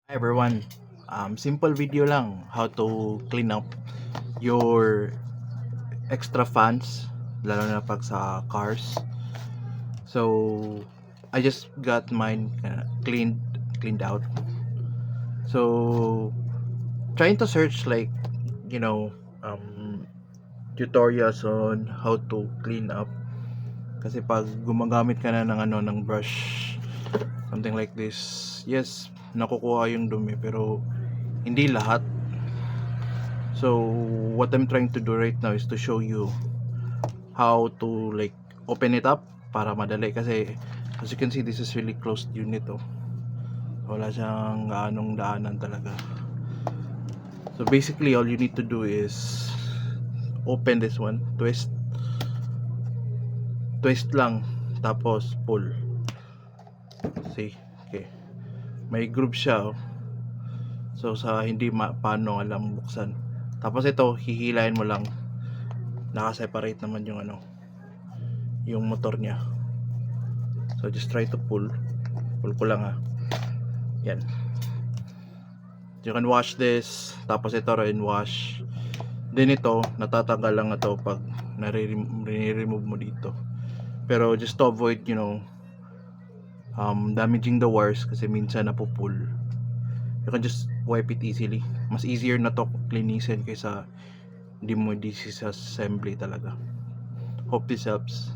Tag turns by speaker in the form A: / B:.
A: Hi everyone, simple video lang how to clean up your extra fans lalo na pag sa cars. So I just got mine cleaned out. So trying to search like you know tutorials on how to clean up kasi pag gumagamit ka na ng ng brush, something like this, yes, nakukuha yung dumi pero hindi lahat. So what I'm trying to do right now is to show you how to like open it up para madali kasi as you can see, this is really closed unit. Wala siyang anong daanan talaga. So basically all you need to do is open this one, twist lang, tapos pull. See, okay, may groove siya. So sa hindi paano alam buksan, tapos ito hihilahin mo lang, naka-separate naman yung yung motor niya. So just try to pull ko lang yan. You can wash this, tapos ito rin wash din. Ito natatanggal lang ito pag nare-remove mo dito, pero just to avoid damaging the wires kasi minsan napupull, you can just wipe it easily. Mas easier na to linisin kaysa hindi mo disassembly talaga. Hope this helps.